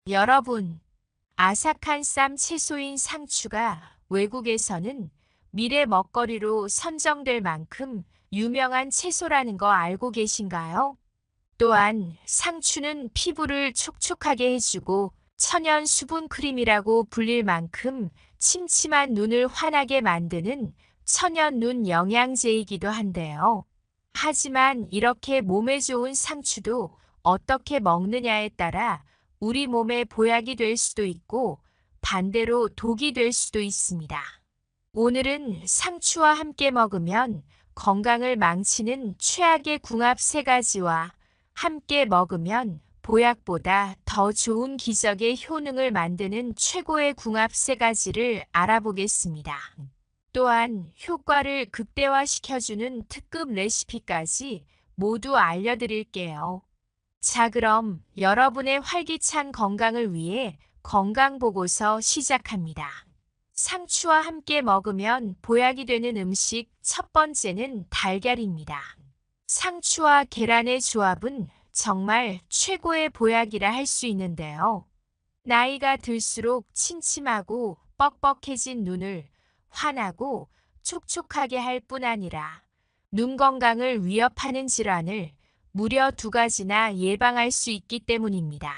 여러분, 아삭한 쌈 채소인 상추가 외국에서는 미래 먹거리로 선정될 만큼 유명한 채소라는 거 알고 계신가요? 또한 상추는 피부를 촉촉하게 해주고 천연 수분 크림이라고 불릴 만큼 침침한 눈을 환하게 만드는 천연 눈 영양제이기도 한데요. 하지만 이렇게 몸에 좋은 상추도 어떻게 먹느냐에 따라 우리 몸에 보약이 될 수도 있고 반대로 독이 될 수도 있습니다. 오늘은 상추와 함께 먹으면 건강을 망치는 최악의 궁합 세 가지와 함께 먹으면 보약보다 더 좋은 기적의 효능을 만드는 최고의 궁합 세 가지를 알아보겠습니다. 또한 효과를 극대화시켜주는 특급 레시피까지 모두 알려드릴게요. 자, 그럼 여러분의 활기찬 건강을 위해 건강보고서 시작합니다. 상추와 함께 먹으면 보약이 되는 음식 첫 번째는 달걀입니다. 상추와 계란의 조합은 정말 최고의 보약이라 할 수 있는데요. 나이가 들수록 침침하고 뻑뻑해진 눈을 환하고 촉촉하게 할 뿐 아니라 눈 건강을 위협하는 질환을 무려 2가지나 예방할 수 있기 때문입니다.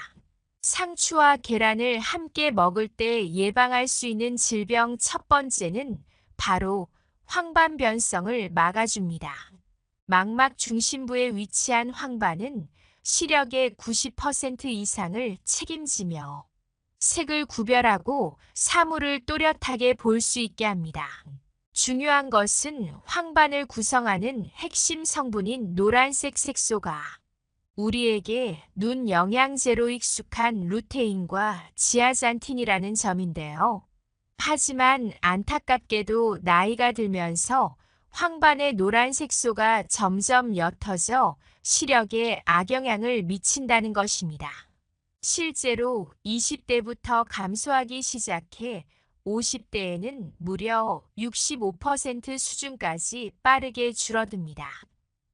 상추와 계란을 함께 먹을 때 예방할 수 있는 질병 첫 번째는 바로 황반변성을 막아줍니다. 망막 중심부에 위치한 황반은 시력의 90% 이상을 책임지며 색을 구별하고 사물을 또렷하게 볼 수 있게 합니다. 중요한 것은 황반을 구성하는 핵심 성분인 노란색 색소가 우리에게 눈 영양제로 익숙한 루테인과 지아잔틴이라는 점인데요. 하지만 안타깝게도 나이가 들면서 황반의 노란 색소가 점점 옅어져 시력에 악영향을 미친다는 것입니다. 실제로 20대부터 감소하기 시작해 50대에는 무려 65% 수준까지 빠르게 줄어듭니다.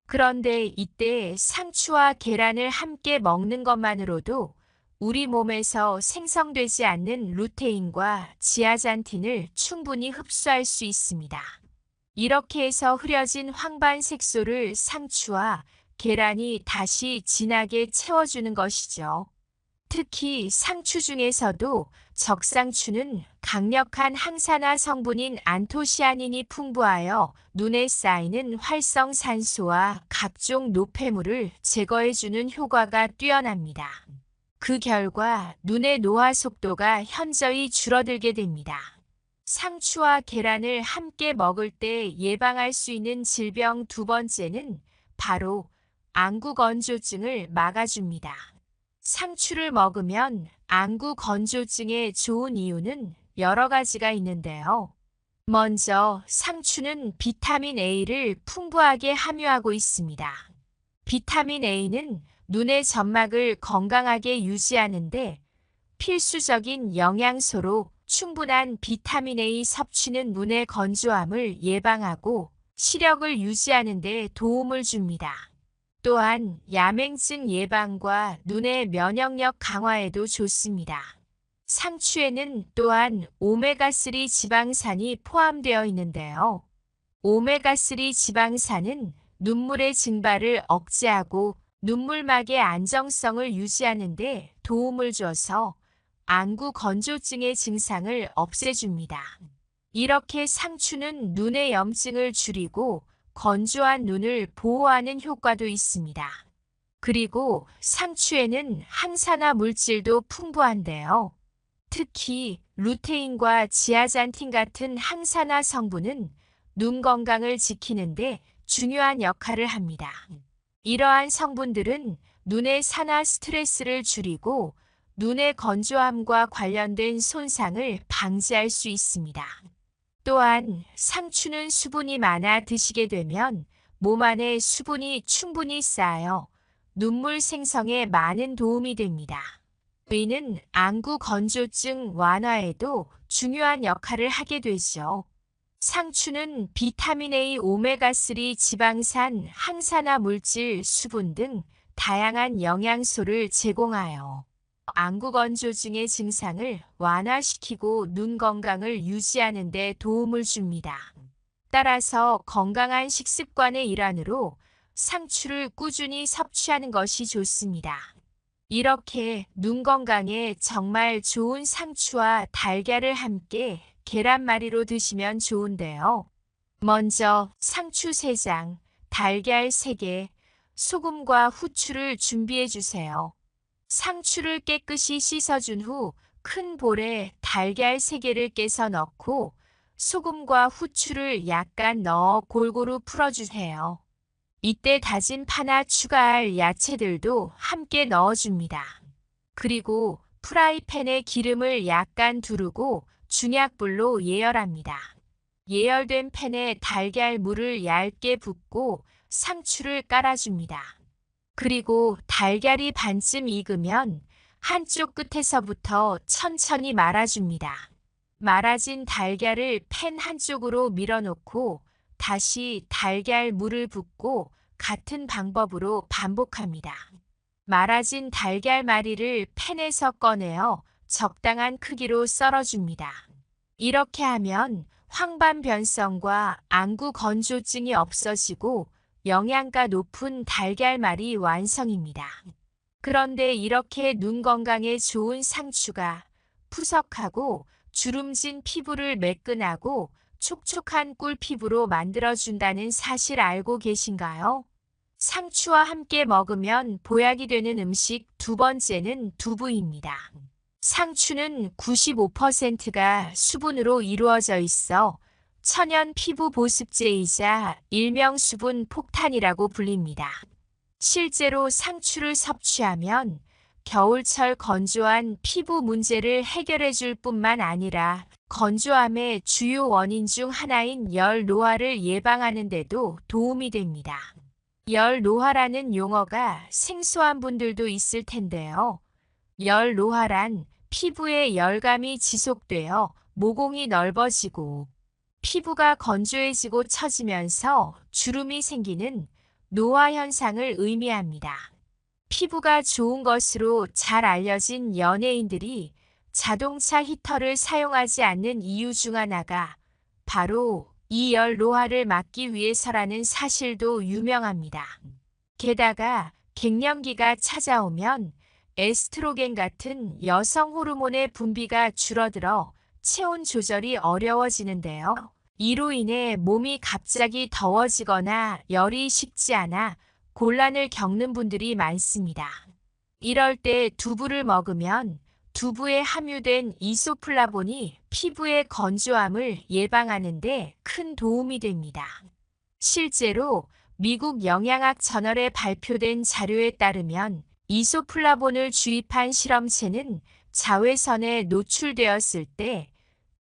그런데 이때 상추와 계란을 함께 먹는 것만으로도 우리 몸에서 생성되지 않는 루테인과 지아잔틴을 충분히 흡수할 수 있습니다. 이렇게 해서 흐려진 황반 색소를 상추와 계란이 다시 진하게 채워주는 것이죠. 특히 상추 중에서도 적상추는 강력한 항산화 성분인 안토시아닌이 풍부하여 눈에 쌓이는 활성산소와 각종 노폐물을 제거해주는 효과가 뛰어납니다. 그 결과 눈의 노화 속도가 현저히 줄어들게 됩니다. 상추와 계란을 함께 먹을 때 예방할 수 있는 질병 두 번째는 바로 안구 건조증을 막아줍니다. 상추를 먹으면 안구 건조증에 좋은 이유는 여러 가지가 있는데요. 먼저 상추는 비타민 A를 풍부하게 함유하고 있습니다. 비타민 A는 눈의 점막을 건강하게 유지하는데 필수적인 영양소로 충분한 비타민 A 섭취는 눈의 건조함을 예방하고 시력을 유지하는 데 도움을 줍니다. 또한 야맹증 예방과 눈의 면역력 강화에도 좋습니다. 상추에는 또한 오메가3 지방산이 포함되어 있는데요. 오메가3 지방산은 눈물의 증발을 억제하고 눈물막의 안정성을 유지하는 데 도움을 줘서 안구 건조증의 증상을 없애줍니다. 이렇게 상추는 눈의 염증을 줄이고 건조한 눈을 보호하는 효과도 있습니다. 그리고 상추에는 항산화 물질도 풍부한데요. 특히 루테인과 지아잔틴 같은 항산화 성분은 눈 건강을 지키는데 중요한 역할을 합니다. 이러한 성분들은 눈의 산화 스트레스를 줄이고 눈의 건조함과 관련된 손상을 방지할 수 있습니다. 또한 상추는 수분이 많아 드시게 되면 몸 안에 수분이 충분히 쌓여 눈물 생성에 많은 도움이 됩니다. 이는 안구 건조증 완화에도 중요한 역할을 하게 되죠. 상추는 비타민 A, 오메가3 지방산, 항산화 물질, 수분 등 다양한 영양소를 제공하여 안구 건조증의 증상을 완화시키고 눈 건강을 유지하는 데 도움을 줍니다. 따라서 건강한 식습관의 일환으로 상추를 꾸준히 섭취하는 것이 좋습니다. 이렇게 눈 건강에 정말 좋은 상추와 달걀을 함께 계란말이로 드시면 좋은데요. 먼저 상추 3장, 달걀 3개, 소금과 후추를 준비해 주세요. 상추를 깨끗이 씻어준 후 큰 볼에 달걀 3개를 깨서 넣고 소금과 후추를 약간 넣어 골고루 풀어주세요. 이때 다진 파나 추가할 야채들도 함께 넣어줍니다. 그리고 프라이팬에 기름을 약간 두르고 중약불로 예열합니다. 예열된 팬에 달걀 물을 얇게 붓고 상추를 깔아줍니다. 그리고 달걀이 반쯤 익으면 한쪽 끝에서부터 천천히 말아줍니다. 말아진 달걀을 팬 한쪽으로 밀어놓고 다시 달걀 물을 붓고 같은 방법으로 반복합니다. 말아진 달걀말이를 팬에서 꺼내어 적당한 크기로 썰어줍니다. 이렇게 하면 황반 변성과 안구 건조증이 없어지고 영양가 높은 달걀말이 완성입니다. 그런데 이렇게 눈 건강에 좋은 상추가 푸석하고 주름진 피부를 매끈하고 촉촉한 꿀 피부로 만들어준다는 사실 알고 계신가요? 상추와 함께 먹으면 보약이 되는 음식 두 번째는 두부입니다. 상추는 95%가 수분으로 이루어져 있어 천연 피부 보습제이자 일명 수분 폭탄이라고 불립니다. 실제로 상추를 섭취하면 겨울철 건조한 피부 문제를 해결해 줄 뿐만 아니라 건조함의 주요 원인 중 하나인 열 노화를 예방하는 데도 도움이 됩니다. 열 노화라는 용어가 생소한 분들도 있을 텐데요. 열 노화란 피부에 열감이 지속되어 모공이 넓어지고 피부가 건조해지고 처지면서 주름이 생기는 노화 현상을 의미합니다. 피부가 좋은 것으로 잘 알려진 연예인들이 자동차 히터를 사용하지 않는 이유 중 하나가 바로 이 열 노화를 막기 위해서라는 사실도 유명합니다. 게다가 갱년기가 찾아오면 에스트로겐 같은 여성 호르몬의 분비가 줄어들어 체온 조절이 어려워지는데요. 이로 인해 몸이 갑자기 더워지거나 열이 식지 않아 곤란을 겪는 분들이 많습니다. 이럴 때 두부를 먹으면 두부에 함유된 이소플라본이 피부의 건조함을 예방하는 데 큰 도움이 됩니다. 실제로 미국 영양학 저널에 발표된 자료에 따르면 이소플라본을 주입한 실험체는 자외선에 노출되었을 때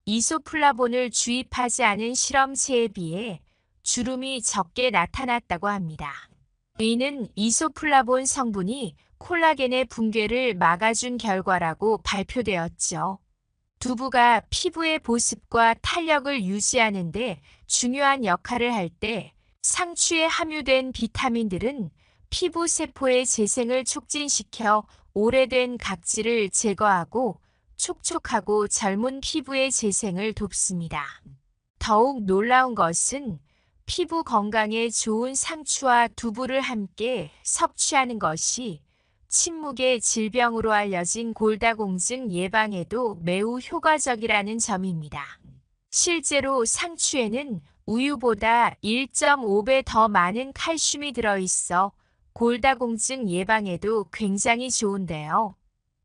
이소플라본을 주입하지 않은 실험체에 비해 주름이 적게 나타났다고 합니다. 이는 이소플라본 성분이 콜라겐의 붕괴를 막아준 결과라고 발표되었죠. 두부가 피부의 보습과 탄력을 유지하는 데 중요한 역할을 할 때 상추에 함유된 비타민들은 피부 세포의 재생을 촉진시켜 오래된 각질을 제거하고 촉촉하고 젊은 피부의 재생을 돕습니다. 더욱 놀라운 것은 피부 건강에 좋은 상추와 두부를 함께 섭취하는 것이 침묵의 질병으로 알려진 골다공증 예방에도 매우 효과적이라는 점입니다. 실제로 상추에는 우유보다 1.5배 더 많은 칼슘이 들어있어 골다공증 예방에도 굉장히 좋은데요.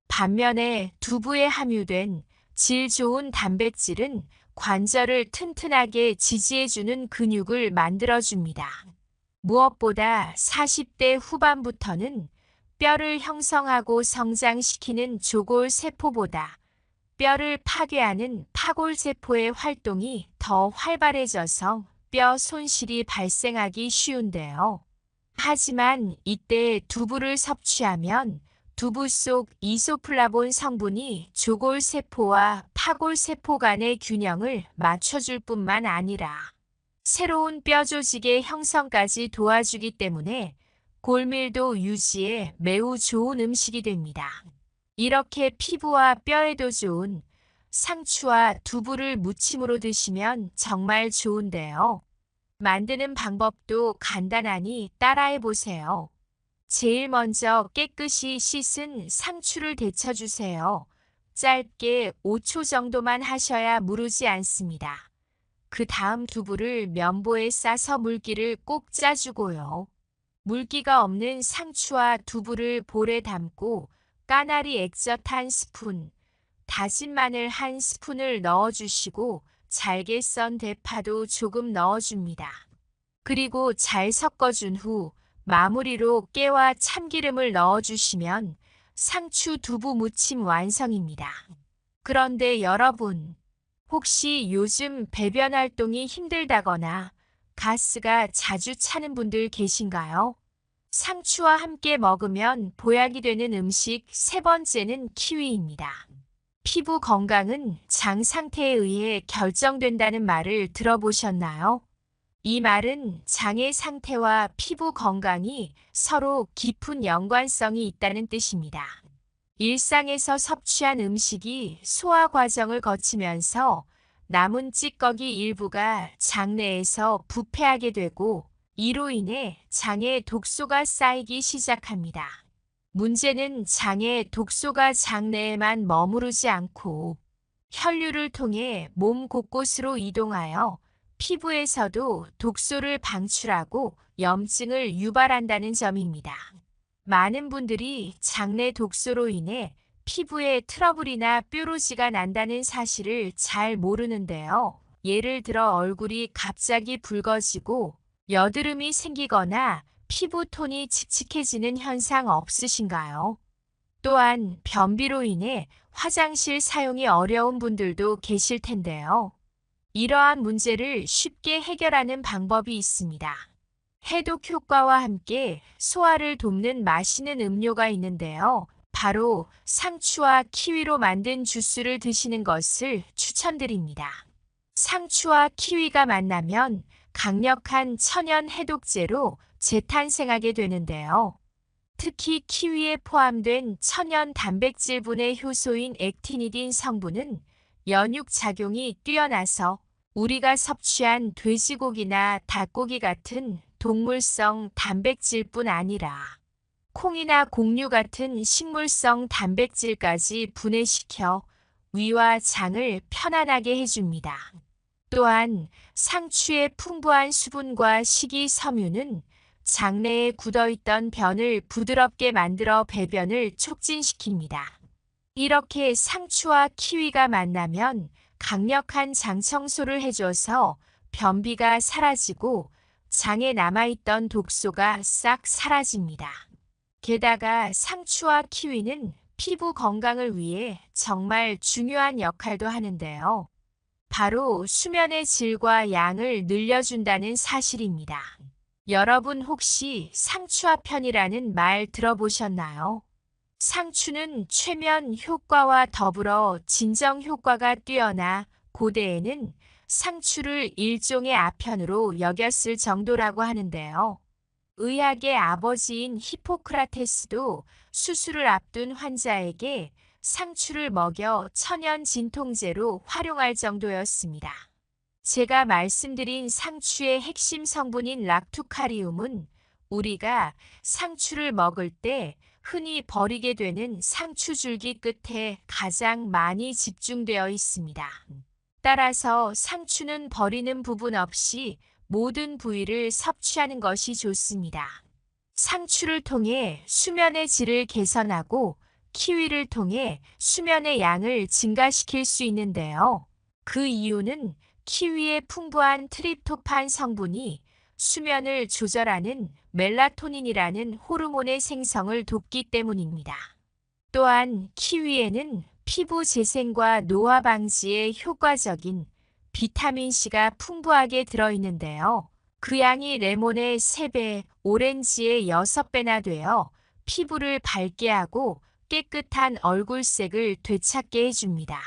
반면에 두부에 함유된 질 좋은 단백질은 관절을 튼튼하게 지지해주는 근육을 만들어줍니다. 무엇보다 40대 후반부터는 뼈를 형성하고 성장시키는 조골세포보다 뼈를 파괴하는 파골세포의 활동이 더 활발해져서 뼈 손실이 발생하기 쉬운데요. 하지만 이때 두부를 섭취하면 두부 속 이소플라본 성분이 조골세포와 파골세포 간의 균형을 맞춰줄 뿐만 아니라 새로운 뼈 조직의 형성까지 도와주기 때문에 골밀도 유지에 매우 좋은 음식이 됩니다. 이렇게 피부와 뼈에도 좋은 상추와 두부를 무침으로 드시면 정말 좋은데요. 만드는 방법도 간단하니 따라해 보세요. 제일 먼저 깨끗이 씻은 상추를 데쳐주세요. 짧게 5초 정도만 하셔야 무르지 않습니다. 그 다음 두부를 면보에 싸서 물기를 꼭 짜주고요. 물기가 없는 상추와 두부를 볼에 담고 까나리 액젓 1스푼, 다진 마늘 1스푼을 넣어주시고 잘게 썬 대파도 조금 넣어줍니다. 그리고 잘 섞어준 후 마무리로 깨와 참기름을 넣어주시면 상추 두부 무침 완성입니다. 그런데 여러분, 혹시 요즘 배변 활동이 힘들다거나 가스가 자주 차는 분들 계신가요? 상추와 함께 먹으면 보약이 되는 음식 세 번째는 키위입니다. 피부 건강은 장 상태에 의해 결정된다는 말을 들어보셨나요? 이 말은 장의 상태와 피부 건강이 서로 깊은 연관성이 있다는 뜻입니다. 일상에서 섭취한 음식이 소화 과정을 거치면서 남은 찌꺼기 일부가 장내에서 부패하게 되고 이로 인해 장에 독소가 쌓이기 시작합니다. 문제는 장에 독소가 장내에만 머무르지 않고 혈류를 통해 몸 곳곳으로 이동하여 피부에서도 독소를 방출하고 염증을 유발한다는 점입니다. 많은 분들이 장내 독소로 인해 피부에 트러블이나 뾰루지가 난다는 사실을 잘 모르는데요. 예를 들어 얼굴이 갑자기 붉어지고 여드름이 생기거나 피부톤이 칙칙해지는 현상 없으신가요? 또한 변비로 인해 화장실 사용이 어려운 분들도 계실 텐데요. 이러한 문제를 쉽게 해결하는 방법이 있습니다. 해독 효과와 함께 소화를 돕는 마시는 음료가 있는데요. 바로 상추와 키위로 만든 주스를 드시는 것을 추천드립니다. 상추와 키위가 만나면 강력한 천연 해독제로 재탄생하게 되는데요. 특히 키위에 포함된 천연 단백질분해 효소인 액티니딘 성분은 연육 작용이 뛰어나서 우리가 섭취한 돼지고기나 닭고기 같은 동물성 단백질뿐 아니라 콩이나 곡류 같은 식물성 단백질까지 분해시켜 위와 장을 편안하게 해줍니다. 또한 상추의 풍부한 수분과 식이섬유는 장내에 굳어있던 변을 부드럽게 만들어 배변을 촉진시킵니다. 이렇게 상추와 키위가 만나면 강력한 장 청소를 해줘서 변비가 사라지고 장에 남아있던 독소가 싹 사라집니다. 게다가 상추와 키위는 피부 건강을 위해 정말 중요한 역할도 하는데요. 바로 수면의 질과 양을 늘려준다는 사실입니다. 여러분 혹시 상추화편이라는 말 들어보셨나요? 상추는 최면 효과와 더불어 진정 효과가 뛰어나 고대에는 상추를 일종의 아편으로 여겼을 정도라고 하는데요. 의학의 아버지인 히포크라테스도 수술을 앞둔 환자에게 상추를 먹여 천연 진통제로 활용할 정도였습니다. 제가 말씀드린 상추의 핵심 성분인 락투카리움은 우리가 상추를 먹을 때 흔히 버리게 되는 상추 줄기 끝에 가장 많이 집중되어 있습니다. 따라서 상추는 버리는 부분 없이 모든 부위를 섭취하는 것이 좋습니다. 상추를 통해 수면의 질을 개선하고 키위를 통해 수면의 양을 증가시킬 수 있는데요. 그 이유는 키위의 풍부한 트립토판 성분이 수면을 조절하는 멜라토닌이라는 호르몬의 생성을 돕기 때문입니다. 또한 키위에는 피부 재생과 노화 방지에 효과적인 비타민C가 풍부하게 들어있는데요. 그 양이 레몬의 3배, 오렌지의 6배나 되어 피부를 밝게 하고 깨끗한 얼굴색을 되찾게 해줍니다.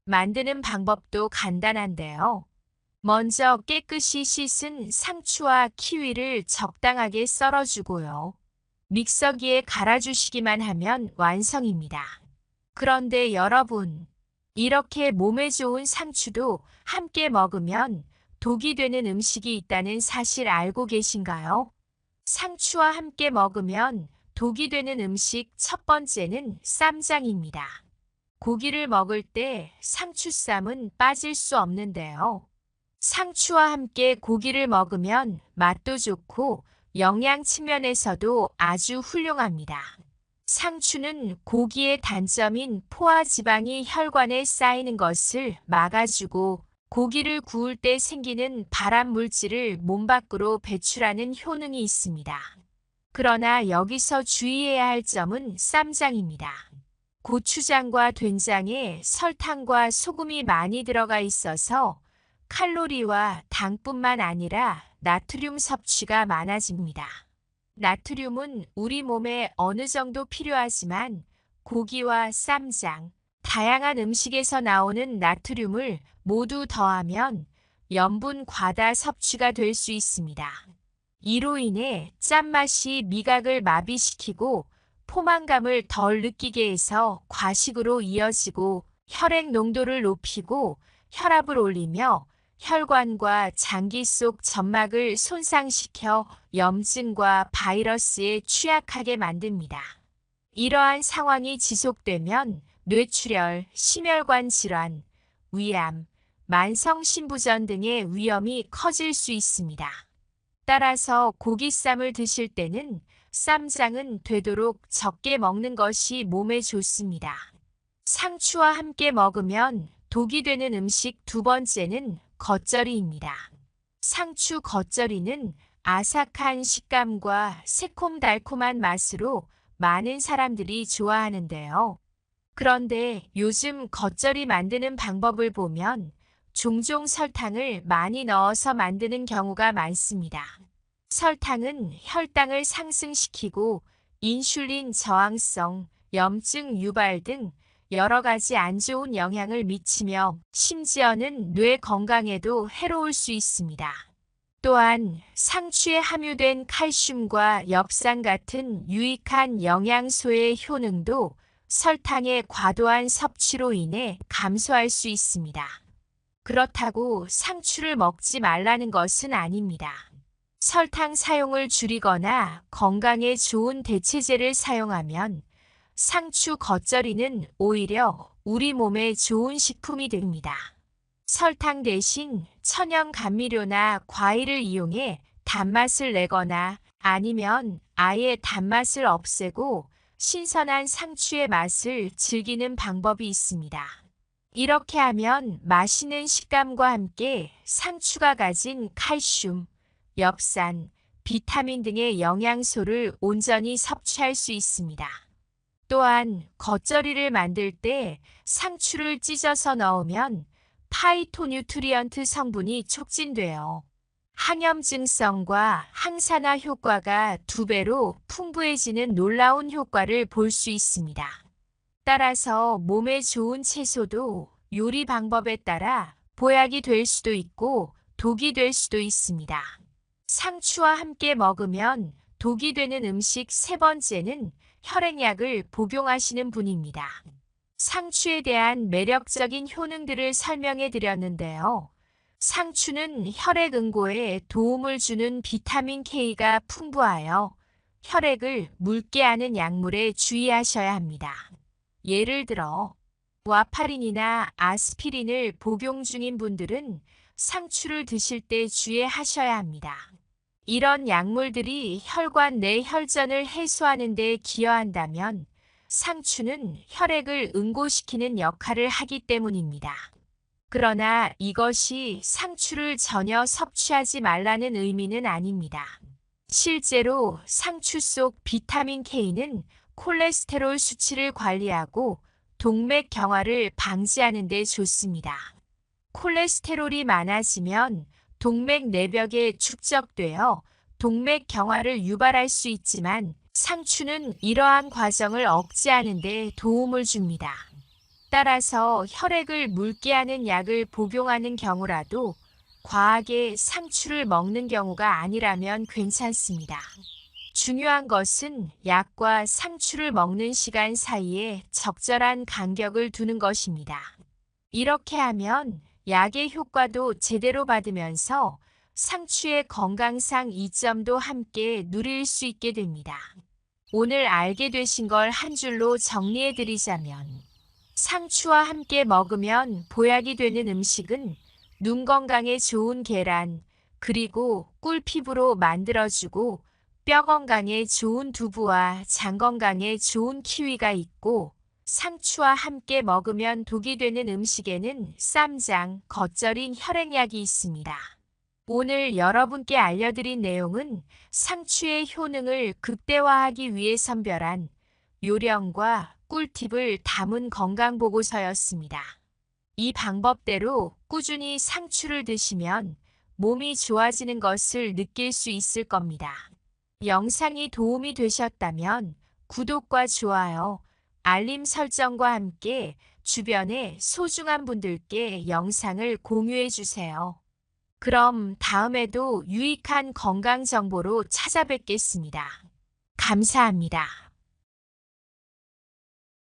만드는 방법도 간단한데요. 먼저 깨끗이 씻은 상추와 키위를 적당하게 썰어주고요. 믹서기에 갈아주시기만 하면 완성입니다. 그런데 여러분, 이렇게 몸에 좋은 상추도 함께 먹으면 독이 되는 음식이 있다는 사실 알고 계신가요? 상추와 함께 먹으면 독이 되는 음식 첫 번째는 쌈장입니다. 고기를 먹을 때 상추쌈은 빠질 수 없는데요. 상추와 함께 고기를 먹으면 맛도 좋고 영양 측면에서도 아주 훌륭합니다. 상추는 고기의 단점인 포화 지방이 혈관에 쌓이는 것을 막아주고 고기를 구울 때 생기는 발암 물질을 몸 밖으로 배출하는 효능이 있습니다. 그러나 여기서 주의해야 할 점은 쌈장입니다. 고추장과 된장에 설탕과 소금이 많이 들어가 있어서 칼로리와 당뿐만 아니라 나트륨 섭취가 많아집니다. 나트륨은 우리 몸에 어느 정도 필요하지만 고기와 쌈장, 다양한 음식에서 나오는 나트륨을 모두 더하면 염분 과다 섭취가 될 수 있습니다. 이로 인해 짠맛이 미각을 마비시키고 포만감을 덜 느끼게 해서 과식으로 이어지고 혈액 농도를 높이고 혈압을 올리며 혈관과 장기 속 점막을 손상시켜 염증과 바이러스에 취약하게 만듭니다. 이러한 상황이 지속되면 뇌출혈, 심혈관 질환, 위암, 만성신부전 등의 위험이 커질 수 있습니다. 따라서 고기쌈을 드실 때는 쌈장은 되도록 적게 먹는 것이 몸에 좋습니다. 상추와 함께 먹으면 독이 되는 음식 두 번째는 겉절이입니다. 상추 겉절이는 아삭한 식감과 새콤달콤한 맛으로 많은 사람들이 좋아하는데요. 그런데 요즘 겉절이 만드는 방법을 보면 종종 설탕을 많이 넣어서 만드는 경우가 많습니다. 설탕은 혈당을 상승시키고 인슐린 저항성, 염증 유발 등 여러 가지 안 좋은 영향을 미치며 심지어는 뇌 건강에도 해로울 수 있습니다. 또한 상추에 함유된 칼슘과 엽산 같은 유익한 영양소의 효능도 설탕의 과도한 섭취로 인해 감소할 수 있습니다. 그렇다고 상추를 먹지 말라는 것은 아닙니다. 설탕 사용을 줄이거나 건강에 좋은 대체제를 사용하면 상추 겉절이는 오히려 우리 몸에 좋은 식품이 됩니다. 설탕 대신 천연 감미료나 과일을 이용해 단맛을 내거나 아니면 아예 단맛을 없애고 신선한 상추의 맛을 즐기는 방법이 있습니다. 이렇게 하면 맛있는 식감과 함께 상추가 가진 칼슘, 엽산, 비타민 등의 영양소를 온전히 섭취할 수 있습니다. 또한 겉절이를 만들 때 상추를 찢어서 넣으면 파이토뉴트리언트 성분이 촉진되어 항염증성과 항산화 효과가 2배로 풍부해지는 놀라운 효과를 볼 수 있습니다. 따라서 몸에 좋은 채소도 요리 방법에 따라 보약이 될 수도 있고 독이 될 수도 있습니다. 상추와 함께 먹으면 독이 되는 음식 세 번째는 혈액약을 복용하시는 분입니다. 상추에 대한 매력적인 효능들을 설명해 드렸는데요. 상추는 혈액 응고에 도움을 주는 비타민 K가 풍부하여 혈액을 묽게 하는 약물에 주의하셔야 합니다. 예를 들어 와파린이나 아스피린을 복용 중인 분들은 상추를 드실 때 주의하셔야 합니다. 이런 약물들이 혈관 내 혈전을 해소하는 데 기여한다면 상추는 혈액을 응고시키는 역할을 하기 때문입니다. 그러나 이것이 상추를 전혀 섭취하지 말라는 의미는 아닙니다. 실제로 상추 속 비타민 K는 콜레스테롤 수치를 관리하고 동맥 경화를 방지하는 데 좋습니다. 콜레스테롤이 많아지면 동맥 내벽에 축적되어 동맥 경화를 유발할 수 있지만 상추는 이러한 과정을 억제하는 데 도움을 줍니다. 따라서 혈액을 묽게 하는 약을 복용하는 경우라도 과하게 상추를 먹는 경우가 아니라면 괜찮습니다. 중요한 것은 약과 상추를 먹는 시간 사이에 적절한 간격을 두는 것입니다. 이렇게 하면 약의 효과도 제대로 받으면서 상추의 건강상 이점도 함께 누릴 수 있게 됩니다. 오늘 알게 되신 걸 한 줄로 정리해 드리자면, 상추와 함께 먹으면 보약이 되는 음식은 눈 건강에 좋은 계란, 그리고 꿀 피부로 만들어주고 뼈 건강에 좋은 두부와 장 건강에 좋은 키위가 있고, 상추와 함께 먹으면 독이 되는 음식에는 쌈장, 겉절인 혈액약이 있습니다. 오늘 여러분께 알려드린 내용은 상추의 효능을 극대화하기 위해 선별한 요령과 꿀팁을 담은 건강보고서였습니다. 이 방법대로 꾸준히 상추를 드시면 몸이 좋아지는 것을 느낄 수 있을 겁니다. 영상이 도움이 되셨다면 구독과 좋아요, 알림 설정과 함께 주변의 소중한 분들께 영상을 공유해 주세요. 그럼 다음에도 유익한 건강 정보로 찾아뵙겠습니다. 감사합니다.